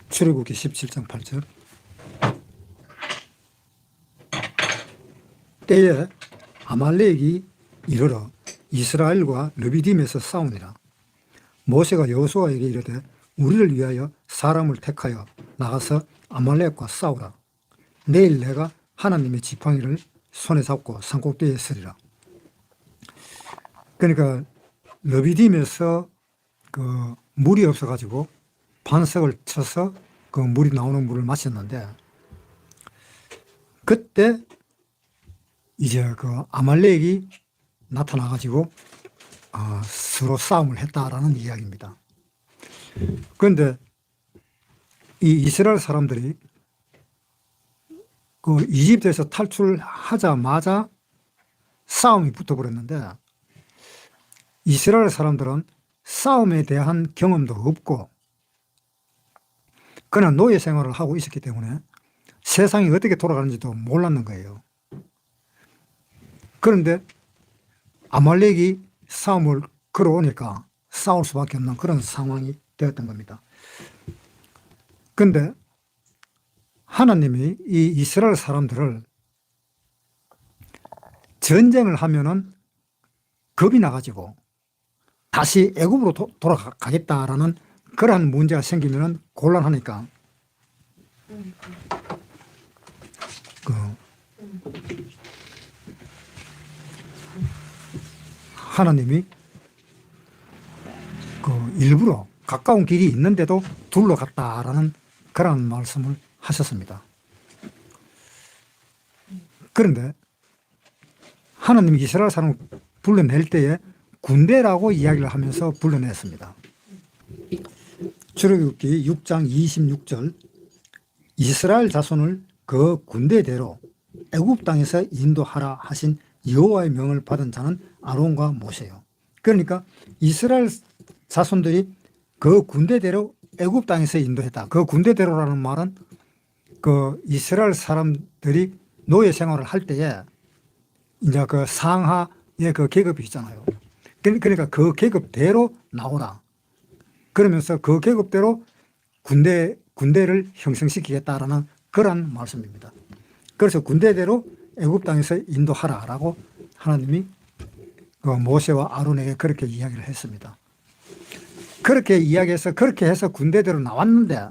출애굽기 17장 8절. 때에 아말렉이 이르러 이스라엘과 르비딤에서 싸우니라. 모세가 여호수아에게 이르되 우리를 위하여 사람을 택하여 나가서 아말렉과 싸우라. 내일 내가 하나님의 지팡이를 손에 잡고 산꼭대기에 서리라. 그러니까 르비딤에서 그 물이 없어가지고 반석을 쳐서 그 물이 나오는 물을 마셨는데, 그때 이제 그 아말렉이 나타나가지고 서로 싸움을 했다라는 이야기입니다. 그런데 이 이스라엘 사람들이 그 이집트에서 탈출하자마자 싸움이 붙어버렸는데, 이스라엘 사람들은 싸움에 대한 경험도 없고 그냥 노예 생활을 하고 있었기 때문에 세상이 어떻게 돌아가는지도 몰랐는 거예요. 그런데 아말렉이 싸움을 걸어오니까 싸울 수밖에 없는 그런 상황이 되었던 겁니다. 그런데 하나님이 이 이스라엘 사람들을 전쟁을 하면은 겁이 나가지고 다시 애굽으로 돌아가겠다라는 그러한 문제가 생기면 곤란하니까 하나님이 일부러 가까운 길이 있는데도 둘러갔다라는 그런 말씀을 하셨습니다. 그런데 하나님이 이스라엘 사람을 불러낼 때에 군대라고 이야기를 하면서 불러냈습니다. 출애굽기 6장 26절, 이스라엘 자손을 그 군대대로 애굽 땅에서 인도하라 하신 여호와의 명을 받은 자는 아론과 모세요. 그러니까 이스라엘 자손들이 그 군대대로 애굽 땅에서 인도했다. 그 군대대로라는 말은 그 이스라엘 사람들이 노예 생활을 할 때에 이제 그 상하의 그 계급이 있잖아요. 그러니까 그 계급대로 나오라. 그러면서 그 계급대로 군대를 형성시키겠다라는 그런 말씀입니다. 그래서 군대대로 애굽 땅에서 인도하라라고 하나님이 그 모세와 아론에게 그렇게 이야기를 했습니다. 그렇게 이야기해서 그렇게 해서 군대대로 나왔는데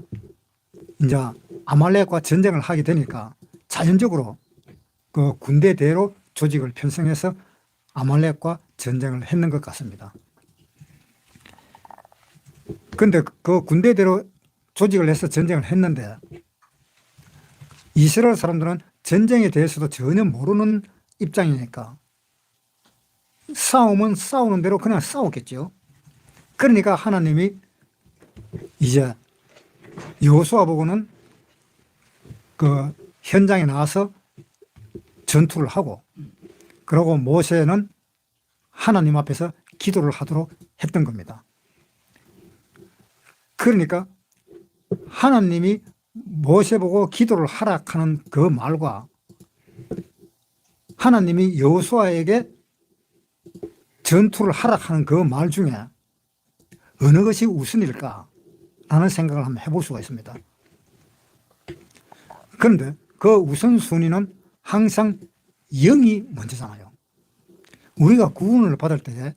이제 아말렉과 전쟁을 하게 되니까 자연적으로 그 군대대로 조직을 편성해서 아말렉과 전쟁을 했는 것 같습니다. 그런데 그 군대대로 조직을 해서 전쟁을 했는데 이스라엘 사람들은 전쟁에 대해서도 전혀 모르는 입장이니까 싸움은 싸우는 대로 그냥 싸웠겠죠. 그러니까 하나님이 이제 여호수아 보고는 그 현장에 나와서 전투를 하고, 그리고 모세는 하나님 앞에서 기도를 하도록 했던 겁니다. 그러니까 하나님이 모세 보고 기도를 하라 하는 그 말과 하나님이 여호수아에게 전투를 하라 하는 그 말 중에 어느 것이 우선일까 라는 생각을 한번 해볼 수가 있습니다. 그런데 그 우선순위는 항상 영이 먼저잖아요. 우리가 구원을 받을 때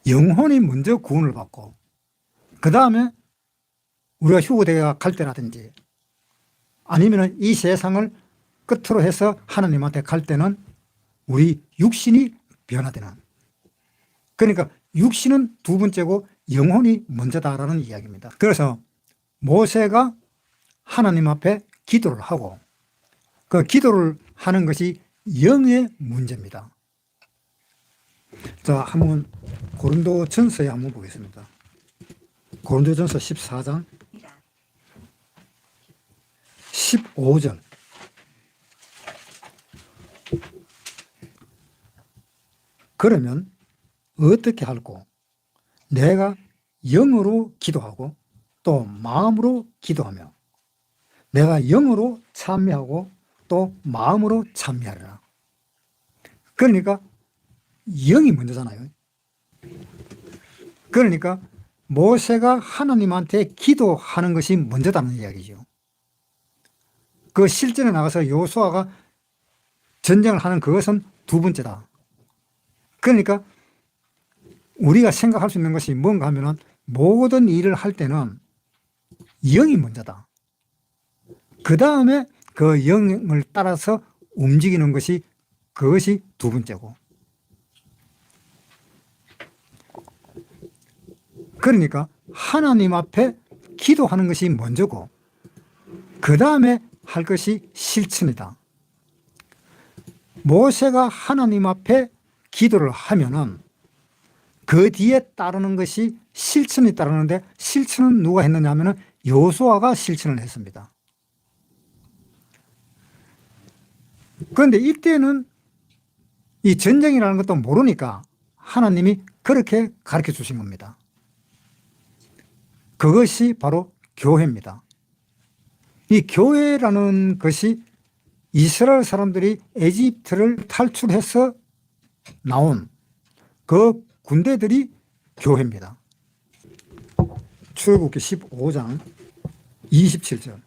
영혼이 먼저 구원을 받고 그 다음에 우리가 휴거대가 갈 때라든지 아니면 이 세상을 끝으로 해서 하나님한테 갈 때는 우리 육신이 변화되는, 그러니까 육신은 두 번째고 영혼이 먼저다라는 이야기입니다. 그래서 모세가 하나님 앞에 기도를 하고 그 기도를 하는 것이 영의 문제입니다. 자, 한번 고린도전서에 한번 보겠습니다. 고린도전서 14장 15절. 그러면 어떻게 할꼬? 내가 영으로 기도하고 또 마음으로 기도하며 내가 영으로 찬미하고 또 마음으로 찬미하리라. 그러니까 영이 먼저잖아요. 그러니까 모세가 하나님한테 기도하는 것이 먼저다는 이야기죠. 그 실전에 나가서 여호수아가 전쟁을 하는 그것은 두 번째다. 그러니까 우리가 생각할 수 있는 것이 뭔가 하면은 모든 일을 할 때는 영이 먼저다. 그 다음에 그 영을 따라서 움직이는 것이 그것이 두 번째고. 그러니까 하나님 앞에 기도하는 것이 먼저고 그 다음에 할 것이 실천이다. 모세가 하나님 앞에 기도를 하면은 그 뒤에 따르는 것이 실천이 따르는데 실천은 누가 했느냐 하면은 여호수아가 실천을 했습니다. 그런데 이때는 이 전쟁이라는 것도 모르니까 하나님이 그렇게 가르쳐 주신 겁니다. 그것이 바로 교회입니다. 이 교회라는 것이 이스라엘 사람들이 에집트를 탈출해서 나온 그 군대들이 교회입니다. 출애굽기 15장 27절.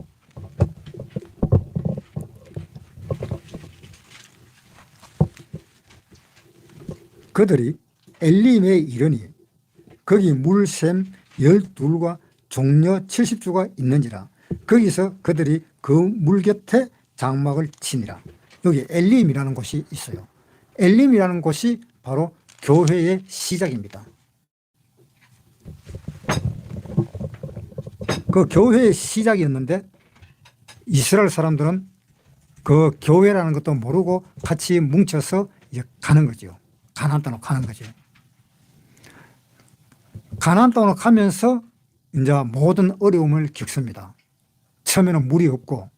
그들이 엘림에 이르니 거기 물샘 12과 종려 70주가 있는지라 거기서 그들이 그 물 곁에 장막을 치니라. 여기 엘림이라는 곳이 있어요. 엘림이라는 곳이 바로 교회의 시작입니다. 그 교회의 시작이었는데 이스라엘 사람들은 그 교회라는 것도 모르고 같이 뭉쳐서 이제 가는 거죠. 가나안 땅으로 가는 거죠. 가나안 땅으로 가면서 이제 모든 어려움을 겪습니다. 처음에는 물이 없고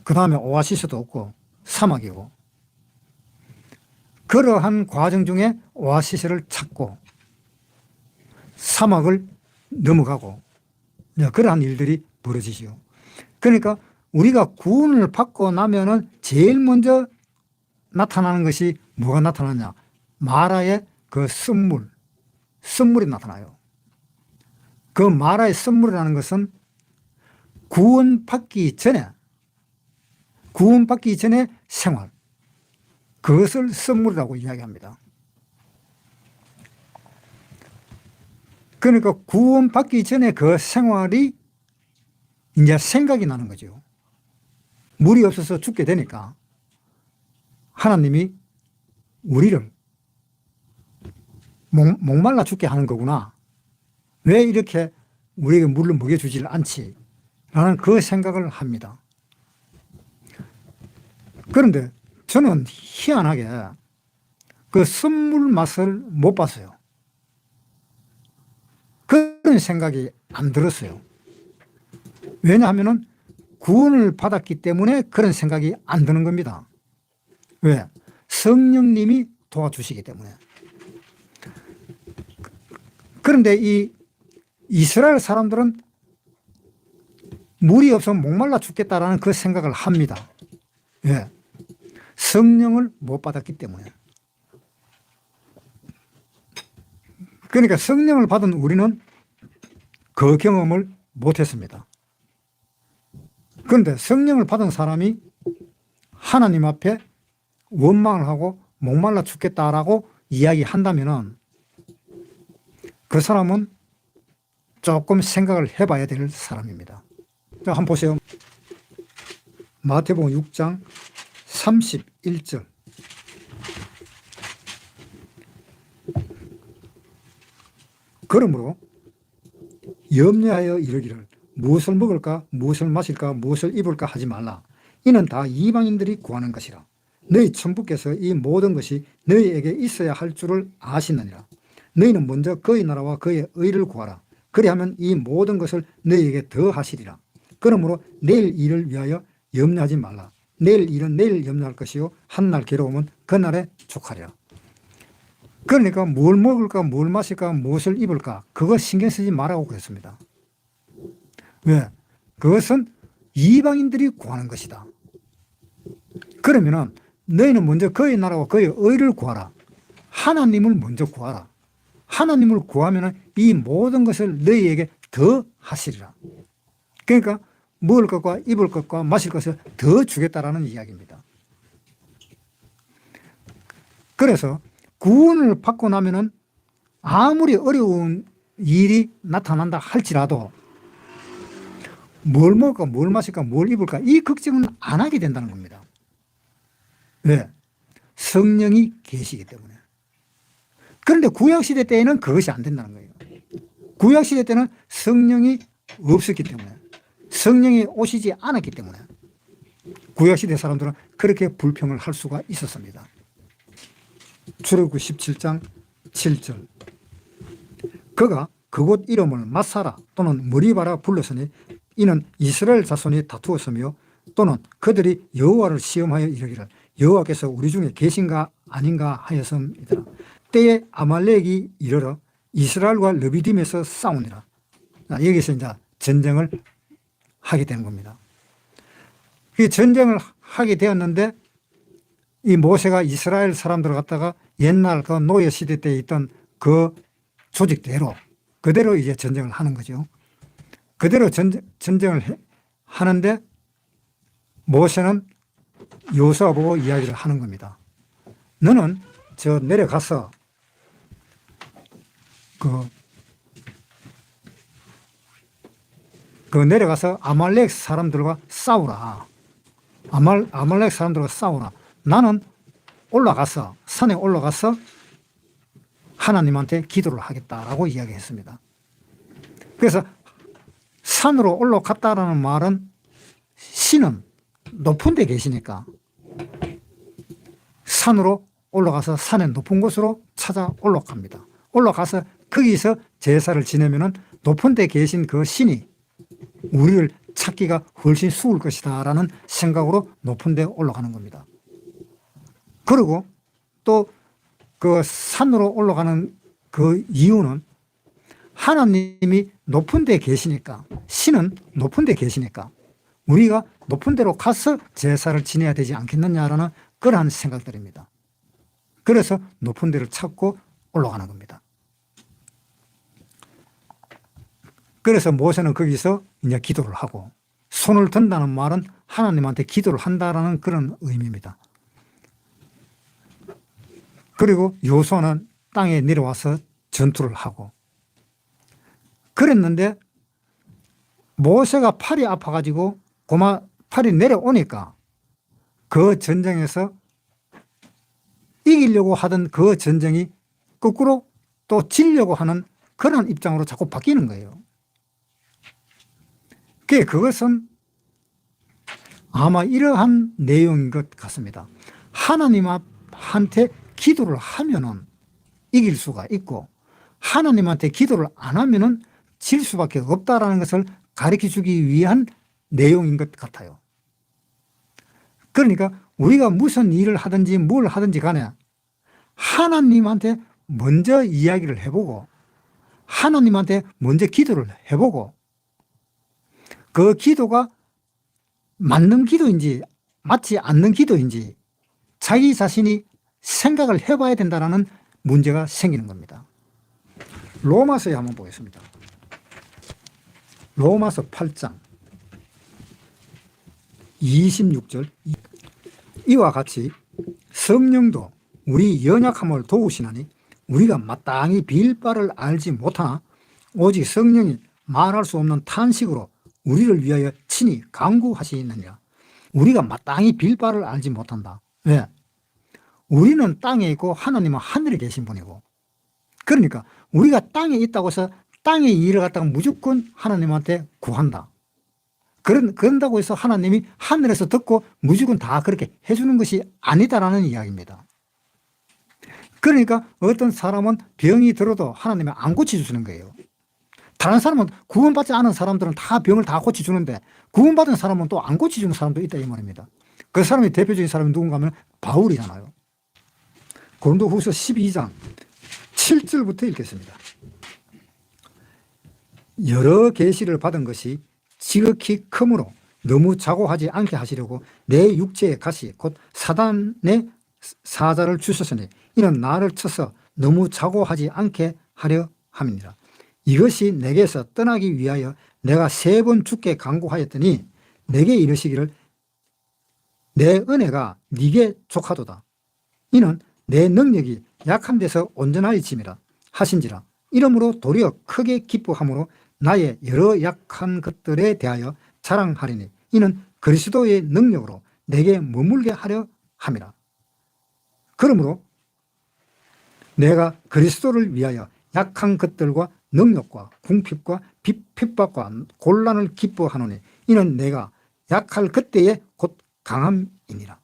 그 다음에 오아시스도 없고 사막이고 그러한 과정 중에 오아시스를 찾고 사막을 넘어가고 그러한 일들이 벌어지죠. 그러니까 우리가 구원을 받고 나면은 제일 먼저 나타나는 것이 뭐가 나타나냐? 마라의 그 쓴물이 나타나요. 그 마라의 쓴물이라는 것은 구원받기 전에 생활, 그것을 쓴물이라고 이야기합니다. 그러니까 구원받기 전에 그 생활이 이제 생각이 나는 거죠. 물이 없어서 죽게 되니까 하나님이 우리를 목말라 죽게 하는 거구나. 왜 이렇게 우리에게 물을 먹여주질 않지? 라는 그 생각을 합니다. 그런데 저는 희한하게 그 쓴물 맛을 못 봤어요. 그런 생각이 안 들었어요. 왜냐하면 구원을 받았기 때문에 그런 생각이 안 드는 겁니다. 왜? 성령님이 도와주시기 때문에. 그런데 이 이스라엘 사람들은 물이 없으면 목말라 죽겠다라는 그 생각을 합니다. 왜? 성령을 못 받았기 때문에. 그러니까 성령을 받은 우리는 그 경험을 못 했습니다. 그런데 성령을 받은 사람이 하나님 앞에 원망을 하고 목말라 죽겠다라고 이야기한다면 그 사람은 조금 생각을 해봐야 될 사람입니다. 자, 한번 보세요. 마태복음 6장 31절. 그러므로 염려하여 이르기를 무엇을 먹을까 무엇을 마실까 무엇을 입을까 하지 말라. 이는 다 이방인들이 구하는 것이라. 너희 천부께서 이 모든 것이 너희에게 있어야 할 줄을 아시느니라. 너희는 먼저 그의 나라와 그의 의를 구하라. 그리하면 이 모든 것을 너희에게 더하시리라. 그러므로 내일 일을 위하여 염려하지 말라. 내일 일은 내일 염려할 것이요 한날 괴로움은 그날에 족하리라. 그러니까 뭘 먹을까 뭘 마실까 무엇을 입을까 그거 신경 쓰지 말라고 그랬습니다. 왜? 그것은 이방인들이 구하는 것이다. 그러면은 너희는 먼저 그의 나라와 그의 의를 구하라. 하나님을 먼저 구하라. 하나님을 구하면 이 모든 것을 너희에게 더 하시리라. 그러니까 먹을 것과 입을 것과 마실 것을 더 주겠다라는 이야기입니다. 그래서 구원을 받고 나면은 아무리 어려운 일이 나타난다 할지라도 뭘 먹을까, 뭘 마실까, 뭘 입을까 이 걱정은 안 하게 된다는 겁니다. 왜? 성령이 계시기 때문에. 그런데 구약시대 때에는 그것이 안 된다는 거예요. 구약시대 때는 성령이 없었기 때문에, 성령이 오시지 않았기 때문에 구약시대 사람들은 그렇게 불평을 할 수가 있었습니다. 출애굽기 17장 7절 그가 그곳 이름을 마사라 또는 머리바라 불렀으니 이는 이스라엘 자손이 다투었으며 또는 그들이 여호와를 시험하여 이르기를 여호와께서 우리 중에 계신가 아닌가 하였음이더라. 때에 아말렉이 이르러 이스라엘과 르비딤에서 싸우니라. 여기서 이제 전쟁을 하게 되는 겁니다. 이 전쟁을 하게 되었는데 이 모세가 이스라엘 사람들을 갖다가 옛날 그 노예 시대 때 있던 그 조직대로 그대로 이제 전쟁을 하는 거죠. 그대로 전쟁을 하는데 모세는 여호수아 보고 이야기를 하는 겁니다. 너는 저 내려가서 내려가서 아말렉 사람들과 싸우라. 아말렉 사람들과 싸우라. 나는 올라가서 산에 올라가서 하나님한테 기도를 하겠다라고 이야기했습니다. 그래서 산으로 올라갔다라는 말은 신은 높은 데 계시니까 산으로 올라가서 산의 높은 곳으로 찾아 올라갑니다. 올라가서 거기서 제사를 지내면은 높은 데 계신 그 신이 우리를 찾기가 훨씬 쉬울 것이다 라는 생각으로 높은 데 올라가는 겁니다. 그리고 또 그 산으로 올라가는 그 이유는 하나님이 높은 데 계시니까, 신은 높은 데 계시니까 우리가 높은 데로 가서 제사를 지내야 되지 않겠느냐라는 그러한 생각들입니다. 그래서 높은 데를 찾고 올라가는 겁니다. 그래서 모세는 거기서 이제 기도를 하고, 손을 든다는 말은 하나님한테 기도를 한다라는 그런 의미입니다. 그리고 여호수아는 땅에 내려와서 전투를 하고 그랬는데 모세가 팔이 아파가지고 팔이 내려오니까 그 전쟁에서 이기려고 하던 그 전쟁이 거꾸로 또 지려고 하는 그런 입장으로 자꾸 바뀌는 거예요. 그것은 아마 이러한 내용인 것 같습니다. 하나님한테 기도를 하면은 이길 수가 있고 하나님한테 기도를 안 하면은 질 수밖에 없다라는 것을 가르쳐 주기 위한 내용인 것 같아요. 그러니까 우리가 무슨 일을 하든지 뭘 하든지 간에 하나님한테 먼저 이야기를 해보고 하나님한테 먼저 기도를 해보고 그 기도가 맞는 기도인지 맞지 않는 기도인지 자기 자신이 생각을 해봐야 된다는 문제가 생기는 겁니다. 로마서에 한번 보겠습니다. 로마서 8장 26절 이와 같이 성령도 우리 연약함을 도우시나니 우리가 마땅히 빌 바를 알지 못하나 오직 성령이 말할 수 없는 탄식으로 우리를 위하여 친히 간구하시느니라. 우리가 마땅히 빌 바를 알지 못한다. 왜? 우리는 땅에 있고 하나님은 하늘에 계신 분이고, 그러니까 우리가 땅에 있다고 해서 땅의 일을 갖다가 무조건 하나님한테 구한다. 그런다고 해서 하나님이 하늘에서 듣고 무조건 다 그렇게 해주는 것이 아니다라는 이야기입니다. 그러니까 어떤 사람은 병이 들어도 하나님이 안 고쳐주시는 거예요. 다른 사람은 구원받지 않은 사람들은 다 병을 다 고쳐주는데 구원받은 사람은 또 안 고쳐주는 사람도 있다 이 말입니다. 그 사람이 대표적인 사람이 누군가 하면 바울이잖아요. 고린도후서 12장 7절부터 읽겠습니다. 여러 계시를 받은 것이 지극히 크므로 너무 자고하지 않게 하시려고 내 육체의 가시 곧 사단의 사자를 주셨으니 이는 나를 쳐서 너무 자고하지 않게 하려 함이니라. 이것이 내게서 떠나기 위하여 내가 3번 주께 간구하였더니 내게 이르시기를 내 은혜가 네게 족하도다. 이는 내 능력이 약한 데서 온전하여짐이라 하신지라. 이러므로 도리어 크게 기뻐함으로 나의 여러 약한 것들에 대하여 자랑하리니 이는 그리스도의 능력으로 내게 머물게 하려 함이라. 그러므로 내가 그리스도를 위하여 약한 것들과 능력과 궁핍과 핍박과 곤란을 기뻐하노니 이는 내가 약할 그때에 곧 강함이니라.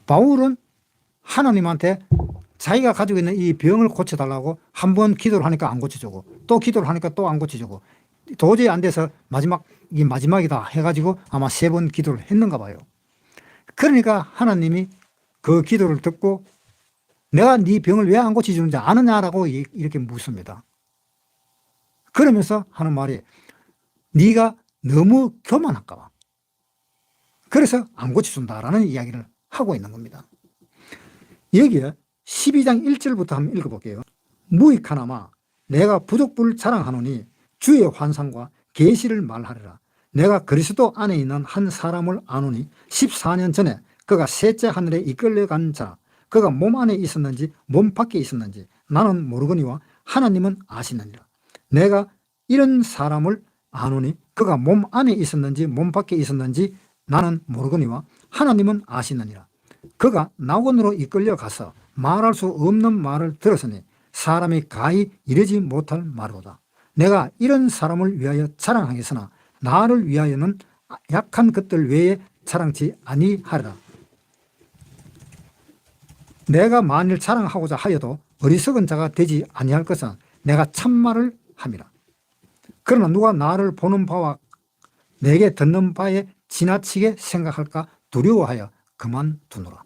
바울은 하나님한테 자기가 가지고 있는 이 병을 고쳐달라고 한 번 기도를 하니까 안 고쳐주고 또 기도를 하니까 또 안 고쳐주고 도저히 안 돼서 마지막이다 해가지고 아마 3번 기도를 했는가 봐요. 그러니까 하나님이 그 기도를 듣고 내가 네 병을 왜 안 고쳐주는지 아느냐라고 이렇게 묻습니다. 그러면서 하는 말이 네가 너무 교만할까 봐. 그래서 안 고쳐준다라는 이야기를 하고 있는 겁니다. 여기에 12장 1절부터 한번 읽어볼게요. 무익하나마 내가 부족불 자랑하노니 주의 환상과 계시를 말하리라. 내가 그리스도 안에 있는 한 사람을 아노니 14년 전에 그가 셋째 하늘에 이끌려간 자, 그가 몸 안에 있었는지 몸 밖에 있었는지 나는 모르거니와 하나님은 아시느니라. 내가 이런 사람을 아노니 그가 몸 안에 있었는지 몸 밖에 있었는지 나는 모르거니와 하나님은 아시느니라. 그가 낙원으로 이끌려 가서 말할 수 없는 말을 들었으니 사람이 가히 이르지 못할 말이로다. 내가 이런 사람을 위하여 자랑하겠으나 나를 위하여는 약한 것들 외에 자랑치 아니하리라. 내가 만일 자랑하고자 하여도 어리석은 자가 되지 아니할 것은 내가 참말을 함이라. 그러나 누가 나를 보는 바와 내게 듣는 바에 지나치게 생각할까 두려워하여 그만두노라.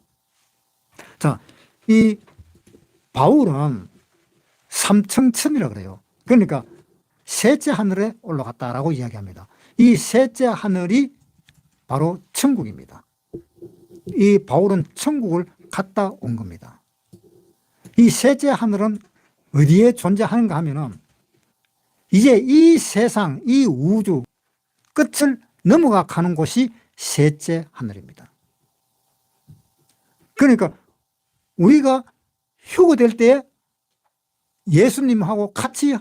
자, 이 바울은 삼층천이라 그래요. 그러니까 셋째 하늘에 올라갔다라고 이야기합니다. 이 셋째 하늘이 바로 천국입니다. 이 바울은 천국을 갔다 온 겁니다. 이 셋째 하늘은 어디에 존재하는가 하면은 이제 이 세상, 이 우주 끝을 넘어가 가는 곳이 셋째 하늘입니다. 그러니까 우리가 휴거될 때 예수님하고 같이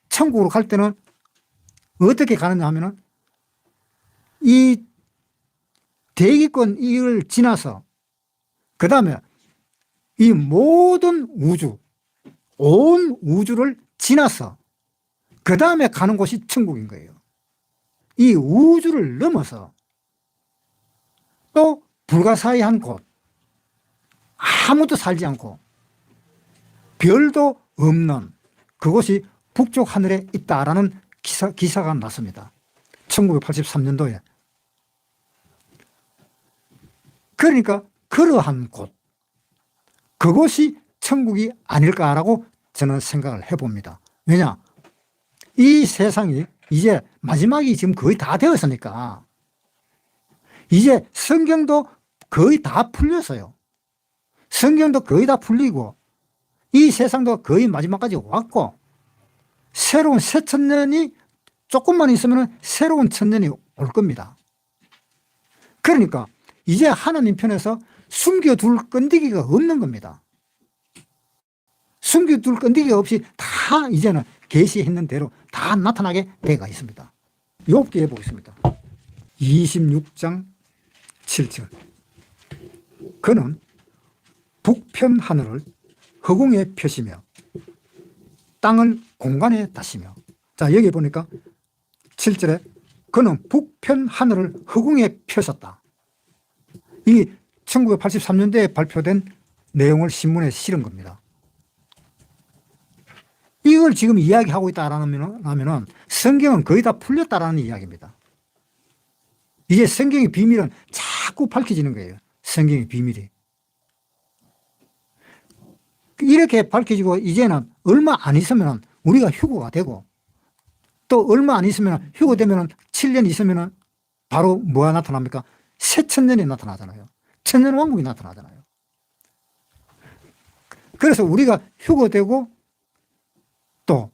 천국으로 갈 때는 어떻게 가느냐 하면은 이 대기권 이걸 지나서 그 다음에 이 모든 우주, 온 우주를 지나서 그 다음에 가는 곳이 천국인 거예요. 이 우주를 넘어서 또 불가사의한 곳, 아무도 살지 않고 별도 없는 그곳이 북쪽 하늘에 있다라는 기사가 났습니다. 1983년도에. 그러니까 그러한 곳, 그곳이 천국이 아닐까라고 저는 생각을 해봅니다. 왜냐? 이 세상이 이제 마지막이 지금 거의 다 되었으니까 이제 성경도 거의 다 풀렸어요. 성경도 거의 다 풀리고 이 세상도 거의 마지막까지 왔고 새로운 새 천년이 조금만 있으면 새로운 천년이 올 겁니다. 그러니까 이제 하나님 편에서 숨겨둘 건더기가 없는 겁니다. 숨겨둘 건더기가 없이 다 이제는 계시했는 대로 다 나타나게 되어 있습니다. 욥기에 보겠습니다. 26장 7절. 그는 북편 하늘을 허공에 펴시며 땅을 공간에 다시며. 자, 여기 보니까 7절에 그는 북편 하늘을 허공에 펴셨다. 이 1983년도에 발표된 내용을 신문에 실은 겁니다. 이걸 지금 이야기하고 있다라면 성경은 거의 다 풀렸다라는 이야기입니다. 이제 성경의 비밀은 자꾸 밝혀지는 거예요. 성경의 비밀이. 이렇게 밝혀지고 이제는 얼마 안 있으면 우리가 휴거가 되고 또 얼마 안 있으면 휴거되면 7년 있으면 바로 뭐가 나타납니까? 새 천년이 나타나잖아요. 천년왕국이 나타나잖아요. 그래서 우리가 휴거되고 또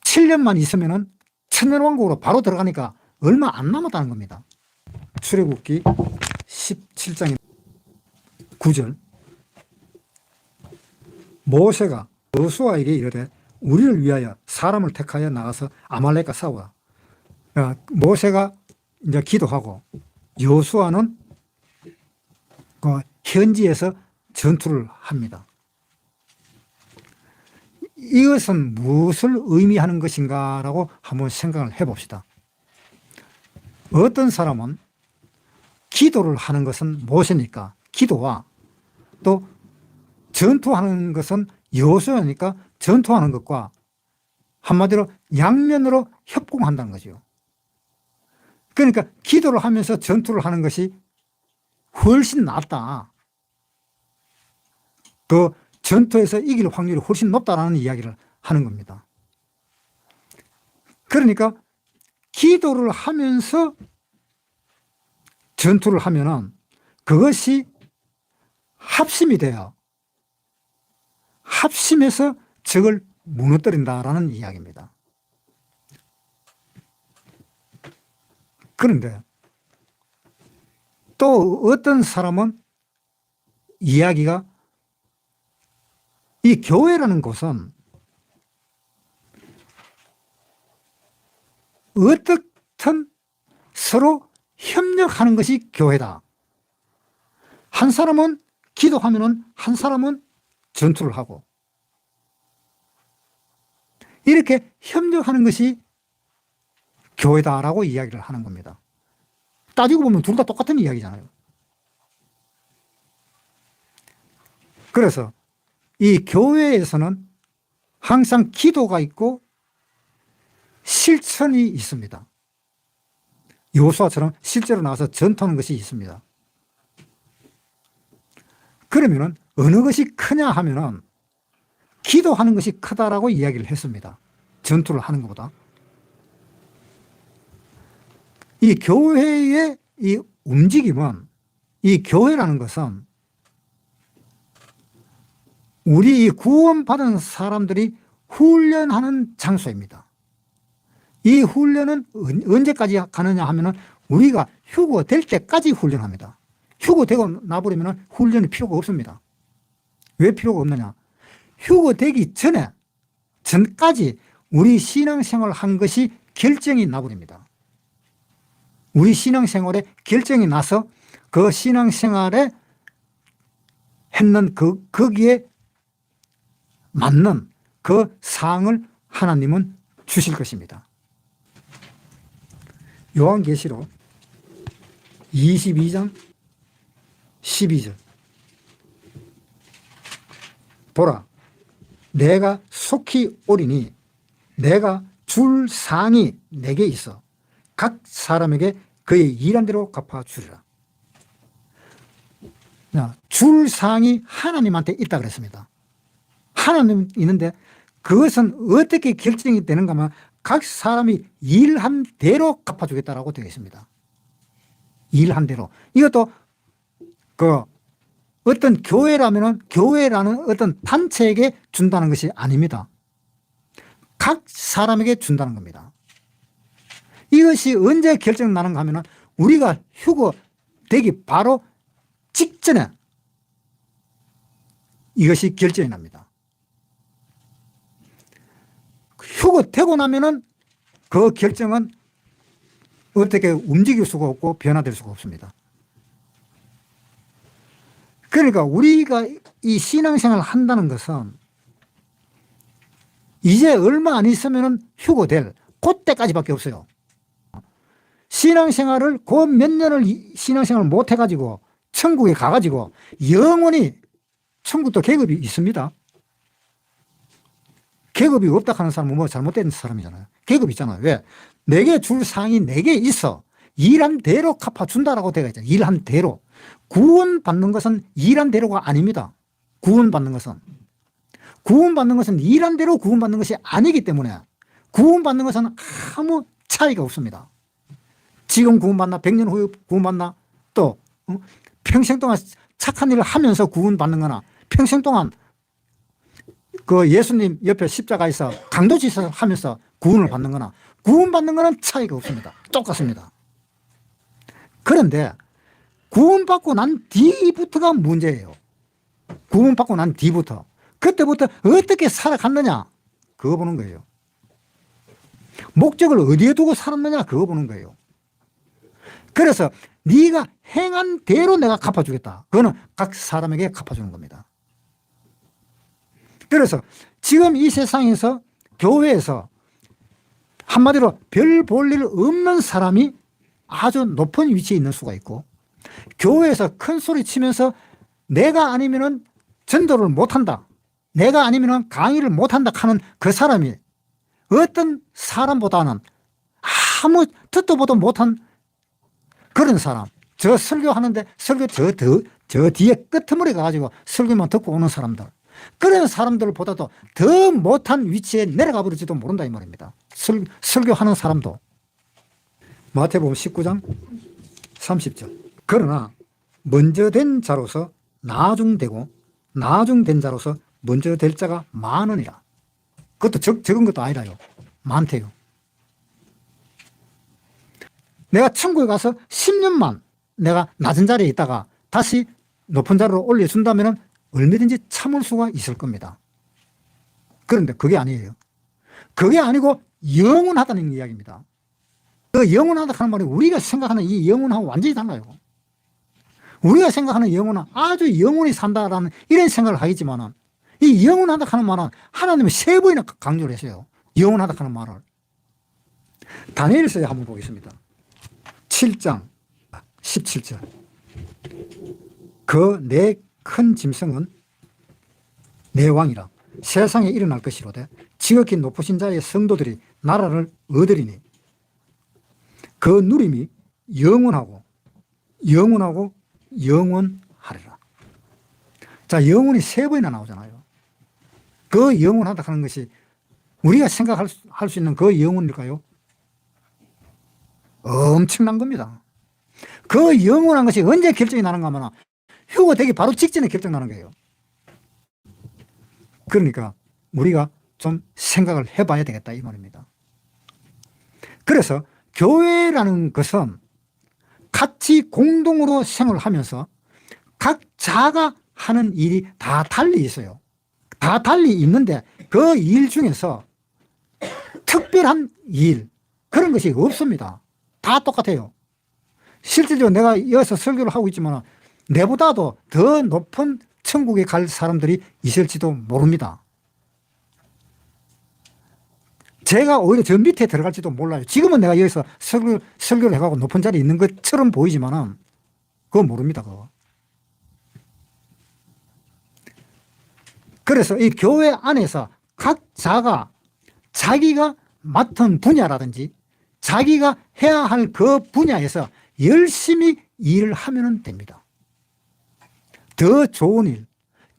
7년만 있으면은 천년왕국으로 바로 들어가니까 얼마 안 남았다는 겁니다. 출애굽기 17장 9절 모세가 여호수아에게 이르되 우리를 위하여 사람을 택하여 나가서 아말렉과 싸우라. 모세가 이제 기도하고 여호수아는 그 현지에서 전투를 합니다. 이것은 무엇을 의미하는 것인가라고 한번 생각을 해봅시다. 어떤 사람은 기도를 하는 것은 모세니까 기도와 또 전투하는 것은 여호수아니까 전투하는 것과 한마디로 양면으로 협공한다는 거죠. 그러니까 기도를 하면서 전투를 하는 것이 훨씬 낫다. 그 전투에서 이길 확률이 훨씬 높다라는 이야기를 하는 겁니다. 그러니까 기도를 하면서 전투를 하면은 그것이 합심이 돼요. 합심해서 적을 무너뜨린다라는 이야기입니다. 그런데 또 어떤 사람은 이야기가 이 교회라는 곳은 어떻든 서로 협력하는 것이 교회다. 한 사람은 기도하면은 한 사람은 전투를 하고 이렇게 협력하는 것이 교회다라고 이야기를 하는 겁니다. 따지고 보면 둘 다 똑같은 이야기잖아요. 그래서 이 교회에서는 항상 기도가 있고 실천이 있습니다. 여호수아처럼 실제로 나가서 전투하는 것이 있습니다. 그러면은 어느 것이 크냐 하면은 기도하는 것이 크다라고 이야기를 했습니다. 전투를 하는 것보다. 이 교회의 이 움직임은 이 교회라는 것은 우리 이 구원받은 사람들이 훈련하는 장소입니다. 이 훈련은 언제까지 가느냐 하면은 우리가 휴거될 때까지 훈련합니다. 휴거되고 나버리면 훈련이 필요가 없습니다. 왜 필요가 없느냐? 휴거되기 전까지 우리 신앙생활을 한 것이 결정이 나버립니다. 우리 신앙생활에 결정이 나서 그 신앙생활에 했는 거기에 맞는 그 사항을 하나님은 주실 것입니다. 요한계시록 22장 12절 보라 내가 속히 오리니 내가 줄 상이 내게 있어 각 사람에게 그의 일한 대로 갚아주리라. 줄 상이 하나님한테 있다 그랬습니다. 하나님 있는데 그것은 어떻게 결정이 되는가 하면 각 사람이 일한 대로 갚아주겠다라고 되어 있습니다. 일한 대로. 이것도 그 어떤 교회라면은 교회라는 어떤 단체에게 준다는 것이 아닙니다. 각 사람에게 준다는 겁니다. 이것이 언제 결정 나는가 하면은 우리가 휴거되기 바로 직전에 이것이 결정이 납니다. 휴거되고 나면은 그 결정은 어떻게 움직일 수가 없고 변화될 수가 없습니다. 그러니까 우리가 이 신앙생활을 한다는 것은 이제 얼마 안 있으면 휴거될 그때까지밖에 없어요. 신앙생활을 그 몇 년을 신앙생활을 못 해가지고 천국에 가가지고 영원히 천국도 계급이 있습니다. 계급이 없다 하는 사람은 뭐 잘못된 사람이잖아요. 계급이 있잖아요. 왜? 내게 줄 상이 내게 있어. 일한 대로 갚아준다라고 되어 있잖아요. 일한 대로. 구원받는 것은 일한 대로가 아닙니다. 구원받는 것은 일한 대로 구원받는 것이 아니기 때문에 구원받는 것은 아무 차이가 없습니다. 지금 구원받나 100년 후에 구원받나 또 평생 동안 착한 일을 하면서 구원받는 거나 평생 동안 그 예수님 옆에 십자가에서 강도짓을 하면서 구원을 받는 거나 구원받는 거는 차이가 없습니다. 똑같습니다. 그런데 구원받고 난 뒤부터가 문제예요. 구원받고 난 뒤부터. 그때부터 어떻게 살아갔느냐 그거 보는 거예요. 목적을 어디에 두고 살았느냐 그거 보는 거예요. 그래서 네가 행한 대로 내가 갚아주겠다. 그거는 각 사람에게 갚아주는 겁니다. 그래서 지금 이 세상에서 교회에서 한마디로 별 볼 일 없는 사람이 아주 높은 위치에 있는 수가 있고, 교회에서 큰 소리 치면서 내가 아니면은 전도를 못한다, 내가 아니면은 강의를 못한다 하는 그 사람이 어떤 사람보다는 아무 듣도 보도 못한 그런 사람, 저 설교하는데 설교 저 뒤에 끄트머리 가가지고 설교만 듣고 오는 사람들, 그런 사람들보다도 더 못한 위치에 내려가 버릴지도 모른다 이 말입니다. 설교하는 사람도. 마태복음 19장 30절. 그러나 먼저 된 자로서 나중되고 나중된 자로서 먼저 될 자가 많으니라. 그것도 적은 것도 아니라요. 많대요. 내가 천국에 가서 10년만 내가 낮은 자리에 있다가 다시 높은 자리로 올려준다면 얼마든지 참을 수가 있을 겁니다. 그런데 그게 아니에요. 그게 아니고 영원하다는 이야기입니다. 그 영원하다 하는 말이 우리가 생각하는 이 영원하고 완전히 달라요. 우리가 생각하는 영혼은 아주 영원히 산다라는 이런 생각을 하겠지만은, 이 영원하다 하는 말은 하나님이 3번이나 강조를 했어요. 영원하다 하는 말을. 다니엘서에 한번 보겠습니다. 7장 17절. 그 내 큰 짐승은 내 왕이라 세상에 일어날 것이로되 지극히 높으신 자의 성도들이 나라를 얻으리니 그 누림이 영원하고 영원하고 영원하리라. 자, 영원이 3번이나 나오잖아요. 그 영원하다 하는 것이 우리가 생각할 수 있는 그 영혼일까요? 엄청난 겁니다. 그 영원한 것이 언제 결정이 나는가 하면 휴거되기 바로 직전에 결정나는 거예요. 그러니까 우리가 좀 생각을 해봐야 되겠다 이 말입니다. 그래서 교회라는 것은 같이 공동으로 생활을 하면서 각자가 하는 일이 다 달리 있어요. 다 달리 있는데 그 일 중에서 특별한 일, 그런 것이 없습니다. 다 똑같아요. 실질적으로 내가 여기서 설교를 하고 있지만 내보다도 더 높은 천국에 갈 사람들이 있을지도 모릅니다. 제가 오히려 저 밑에 들어갈지도 몰라요. 지금은 내가 여기서 설교를 해가고 높은 자리에 있는 것처럼 보이지만은 그건 모릅니다. 그거. 그래서 이 교회 안에서 각자가 자기가 맡은 분야라든지 자기가 해야 할 그 분야에서 열심히 일을 하면 됩니다. 더 좋은 일,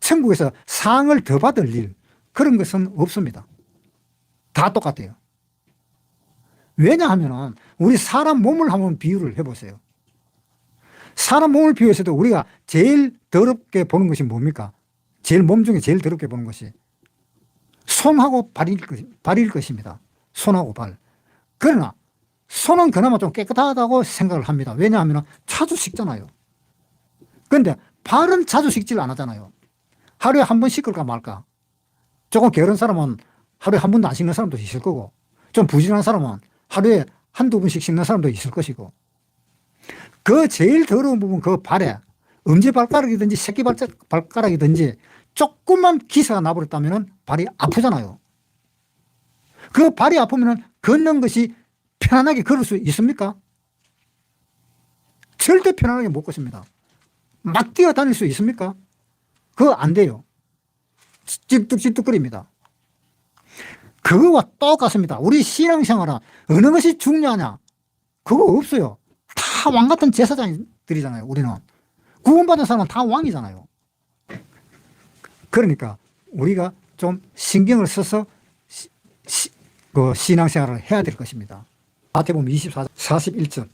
천국에서 상을 더 받을 일, 그런 것은 없습니다. 다 똑같아요. 왜냐하면 우리 사람 몸을 한번 비유를 해보세요. 사람 몸을 비유해서도 우리가 제일 더럽게 보는 것이 뭡니까? 제일 몸 중에 제일 더럽게 보는 것이 손하고 발일 것입니다. 손하고 발. 그러나 손은 그나마 좀 깨끗하다고 생각을 합니다. 왜냐하면 자주 씻잖아요. 그런데 발은 자주 씻질 안 하잖아요. 하루에 한 번 씻을까 말까. 조금 게으른 사람은 하루에 한 번도 안 씻는 사람도 있을 거고, 좀 부지런한 사람은 하루에 한두 번씩 씻는 사람도 있을 것이고, 그 제일 더러운 부분, 그 발에 엄지발가락이든지 새끼발가락이든지 조금만 기스가 나버렸다면 발이 아프잖아요. 그 발이 아프면 걷는 것이 편안하게 걸을 수 있습니까? 절대 편안하게 못 걷습니다. 막 뛰어다닐 수 있습니까? 그거 안 돼요. 찌뚝찌뚝거립니다. 그거와 똑같습니다. 우리 신앙생활은 어느 것이 중요하냐? 그거 없어요. 다 왕 같은 제사장들이잖아요. 우리는. 구원받은 사람은 다 왕이잖아요. 그러니까 우리가 좀 신경을 써서 그 신앙생활을 해야 될 것입니다. 마태복음 24장 41절.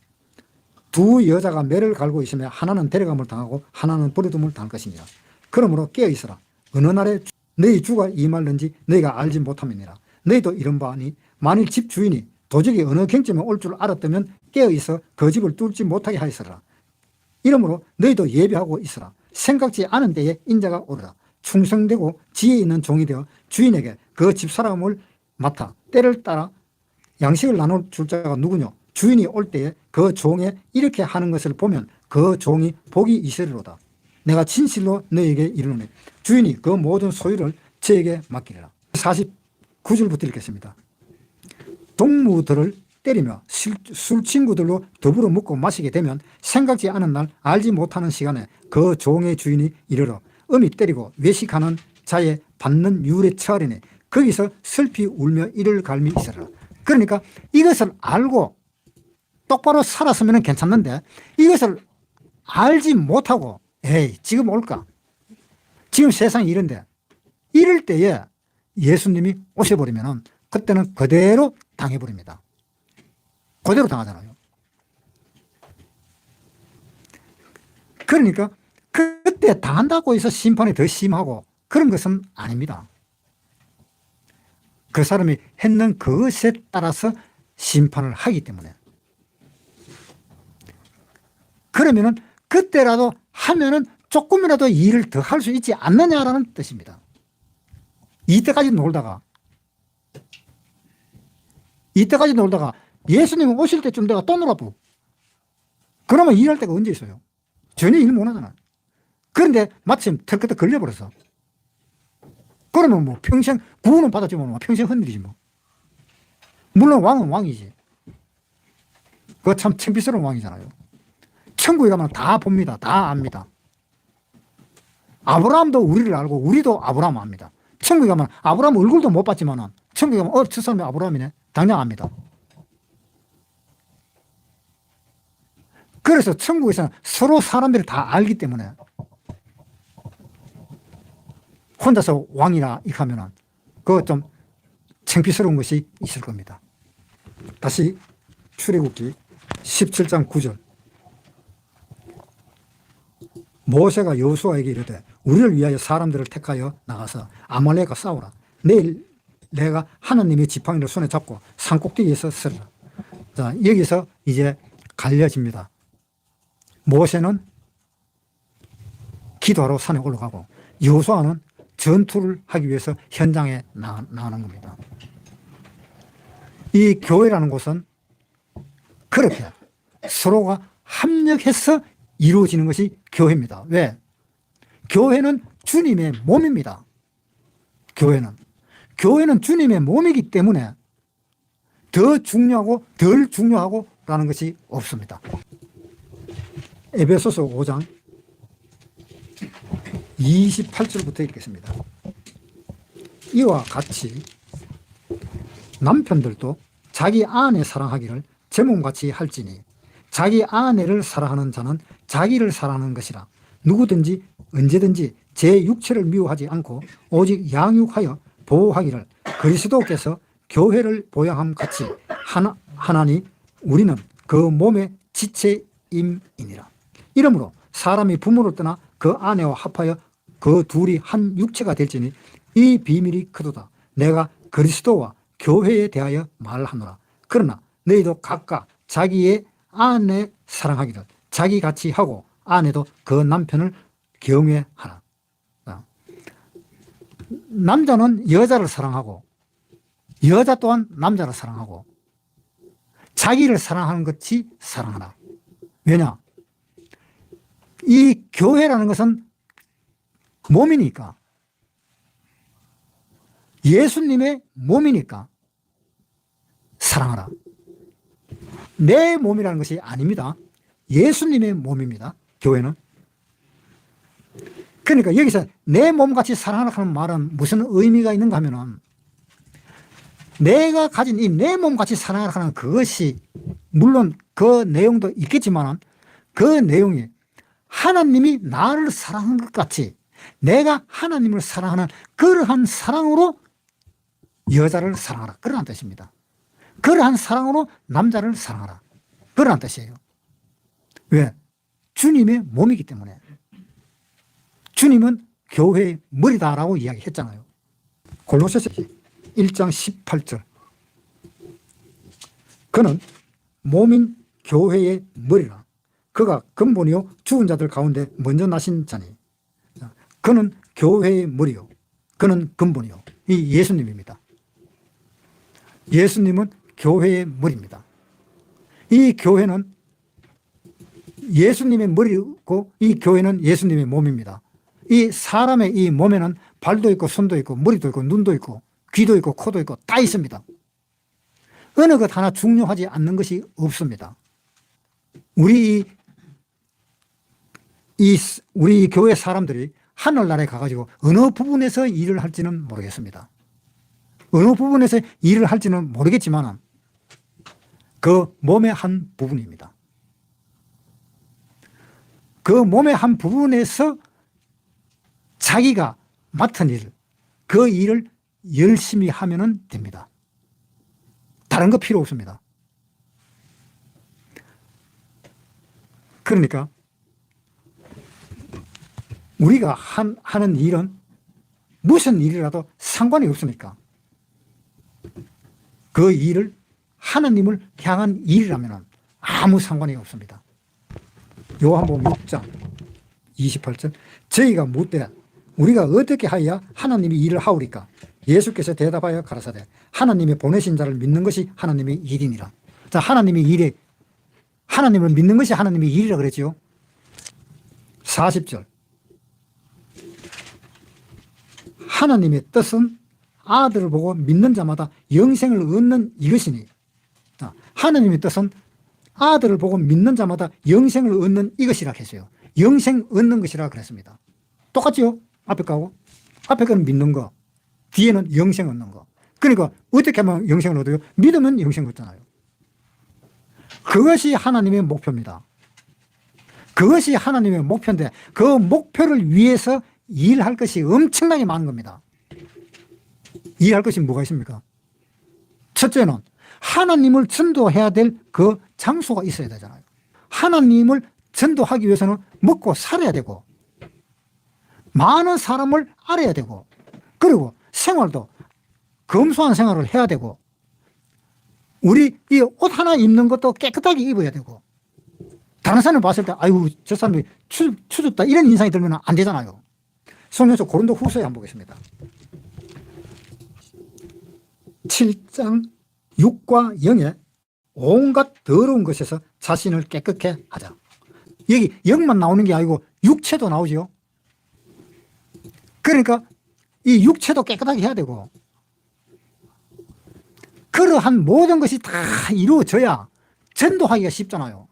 두 여자가 매를 갈고 있으며 하나는 데려감을 당하고 하나는 버려둠을 당할 것이니라. 그러므로 깨어 있어라. 어느 날에 너희 주가 이 말는지 너희가 알지 못함이니라. 너희도 이런 바니 만일 집 주인이 도적이 어느 경쯤에 올 줄 알았다면 깨어있어 그 집을 뚫지 못하게 하였으라. 이러므로 너희도 예비하고 있으라. 생각지 않은 때에 인자가 오르라. 충성되고 지혜 있는 종이 되어 주인에게 그 집사람을 맡아 때를 따라 양식을 나눠줄 자가 누구뇨? 주인이 올 때에 그 종에 이렇게 하는 것을 보면 그 종이 복이 있으리로다. 내가 진실로 너에게 이르노니 주인이 그 모든 소유를 저에게 맡기리라. 49절부터 읽겠습니다. 동무들을 때리며 술 친구들로 더불어 먹고 마시게 되면 생각지 않은 날 알지 못하는 시간에 그 종의 주인이 이르러 음이 때리고 외식하는 자의 받는 유울에 처하리니 거기서 슬피 울며 이를 갈미 있으라. 그러니까 이것을 알고 똑바로 살았으면 괜찮는데 이것을 알지 못하고 에이 지금 올까? 지금 세상이 이런데 이럴 때에 예수님이 오셔버리면 그때는 그대로 당해버립니다. 그대로 당하잖아요. 그러니까 그때 당한다고 해서 심판이 더 심하고 그런 것은 아닙니다. 그 사람이 했는 그것에 따라서 심판을 하기 때문에. 그러면은 그때라도 하면은 조금이라도 일을 더 할 수 있지 않느냐라는 뜻입니다. 이때까지 놀다가 예수님 오실 때쯤 내가 또 놀아보. 그러면 일할 때가 언제 있어요? 전혀 일 못 하잖아. 그런데 마침 털끝에 걸려버렸어. 그러면 뭐 평생 구원은 받았지만 뭐 평생 헛일이지 뭐. 물론 왕은 왕이지. 그거 참 창피스러운 왕이잖아요. 천국에 가면 다 봅니다. 다 압니다. 아브라함도 우리를 알고 우리도 아브라함 압니다. 천국에 가면 아브라함 얼굴도 못 봤지만 천국에 가면 저 사람이 아브라함이네. 당장 압니다. 그래서 천국에서는 서로 사람들이 다 알기 때문에 혼자서 왕이라 이렇게 하면은 그거 좀 창피스러운 것이 있을 겁니다. 다시 출애굽기 17장 9절. 모세가 여호수아에게 이르되 우리를 위하여 사람들을 택하여 나가서 아말렉과 싸우라. 내일 내가 하나님의 지팡이를 손에 잡고 산꼭대기에서 서리라. 자, 여기서 이제 갈려집니다. 모세는 기도하러 산에 올라가고 여호수아는 전투를 하기 위해서 현장에 나가는 겁니다. 이 교회라는 곳은 그렇게 서로가 합력해서 이루어지는 것이 교회입니다. 왜? 교회는 주님의 몸입니다. 교회는 주님의 몸이기 때문에 더 중요하고 덜 중요하고 라는 것이 없습니다. 에베소서 5장 28절부터 읽겠습니다. 이와 같이 남편들도 자기 아내 사랑하기를 제 몸같이 할지니 자기 아내를 사랑하는 자는 자기를 사랑하는 것이라. 누구든지 언제든지 제 육체를 미워하지 않고 오직 양육하여 보호하기를 그리스도께서 교회를 보양함 같이 하나니 우리는 그 몸의 지체임이니라. 이러므로 사람이 부모를 떠나 그 아내와 합하여 그 둘이 한 육체가 될지니 이 비밀이 크도다. 내가 그리스도와 교회에 대하여 말하노라. 그러나 너희도 각각 자기의 아내 사랑하기를 자기같이 하고 아내도 그 남편을 경외하라. 남자는 여자를 사랑하고 여자 또한 남자를 사랑하고 자기를 사랑하는 것이 사랑하라. 왜냐? 이 교회라는 것은 몸이니까, 예수님의 몸이니까 사랑하라. 내 몸이라는 것이 아닙니다. 예수님의 몸입니다. 교회는. 그러니까 여기서 내 몸같이 사랑하라 하는 말은 무슨 의미가 있는가 하면은 내가 가진 이 내 몸같이 사랑하라 하는 그것이 물론 그 내용도 있겠지만 그 내용이 하나님이 나를 사랑하는 것 같이 내가 하나님을 사랑하는 그러한 사랑으로 여자를 사랑하라. 그러한 뜻입니다. 그러한 사랑으로 남자를 사랑하라. 그러한 뜻이에요. 왜? 주님의 몸이기 때문에. 주님은 교회의 머리다라고 이야기했잖아요. 골로새서 1장 18절. 그는 몸인 교회의 머리라. 그가 근본이요 죽은 자들 가운데 먼저 나신 자니. 그는 교회의 머리요. 그는 근본이요. 이 예수님입니다. 예수님은 교회의 머리입니다. 이 교회는 예수님의 머리고 이 교회는 예수님의 몸입니다. 이 사람의 이 몸에는 발도 있고 손도 있고 머리도 있고 눈도 있고 귀도 있고 코도 있고 다 있습니다. 어느 것 하나 중요하지 않는 것이 없습니다. 우리 교회 사람들이 하늘나라에 가가지고 어느 부분에서 일을 할지는 모르겠습니다. 어느 부분에서 일을 할지는 모르겠지만 그 몸의 한 부분입니다. 그 몸의 한 부분에서 자기가 맡은 일, 그 일을 열심히 하면 됩니다. 다른 거 필요 없습니다. 그러니까 우리가 하는 일은 무슨 일이라도 상관이 없으니까 그 일을 하나님을 향한 일이라면 아무 상관이 없습니다. 요한복음 6장 28절. 저희가 묻되 우리가 어떻게 하여야 하나님이 일을 하오리까? 예수께서 대답하여 가라사대 하나님이 보내신 자를 믿는 것이 하나님의 일이니라. 자, 하나님을 믿는 것이 하나님의 일이라 그랬지요. 40절. 하나님의 뜻은 아들을 보고 믿는 자마다 영생을 얻는 이것이니. 자, 하나님의 뜻은 아들을 보고 믿는 자마다 영생을 얻는 이것이라 했어요. 영생 얻는 것이라 그랬습니다. 똑같죠? 앞에 거하고. 앞에 거는 믿는 거, 뒤에는 영생 얻는 거. 그러니까 어떻게 하면 영생을 얻어요? 믿으면 영생 얻잖아요. 그것이 하나님의 목표입니다. 그것이 하나님의 목표인데 그 목표를 위해서 일할 것이 엄청나게 많은 겁니다. 일할 것이 뭐가 있습니까? 첫째는 하나님을 전도해야 될 그 장소가 있어야 되잖아요. 하나님을 전도하기 위해서는 먹고 살아야 되고 많은 사람을 알아야 되고 그리고 생활도 검소한 생활을 해야 되고 우리 이 옷 하나 입는 것도 깨끗하게 입어야 되고 다른 사람을 봤을 때 아이고 저 사람이 추잡다 이런 인상이 들면 안 되잖아요. 성경에서 고린도 후서에 한번 보겠습니다. 7장 6과 0에 온갖 더러운 것에서 자신을 깨끗게 하자. 여기 영만 나오는 게 아니고 육체도 나오죠. 그러니까 이 육체도 깨끗하게 해야 되고 그러한 모든 것이 다 이루어져야 전도하기가 쉽잖아요.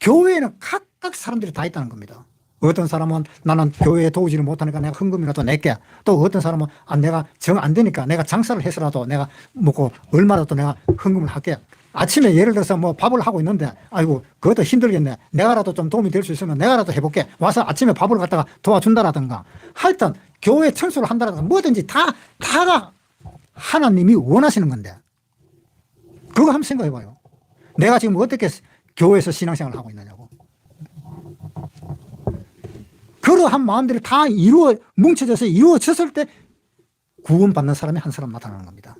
교회에는 각각 사람들이 다 있다는 겁니다. 어떤 사람은 나는 교회에 도우지를 못하니까 내가 헌금이라도 낼게. 또 어떤 사람은 내가 정 안 되니까 내가 장사를 해서라도 내가 먹고 얼마라도 내가 헌금을 할게. 아침에 예를 들어서 뭐 밥을 하고 있는데 아이고 그것도 힘들겠네. 내가라도 좀 도움이 될 수 있으면 내가라도 해볼게. 와서 아침에 밥을 갖다가 도와준다라든가 하여튼 교회 청소를 한다라든가 뭐든지 다가 하나님이 원하시는 건데 그거 한번 생각해 봐요. 내가 지금 어떻게 교회에서 신앙생활을 하고 있느냐고. 그러한 마음들이 다 뭉쳐져서 이루어졌을 때 구원받는 사람이 한 사람 나타나는 겁니다.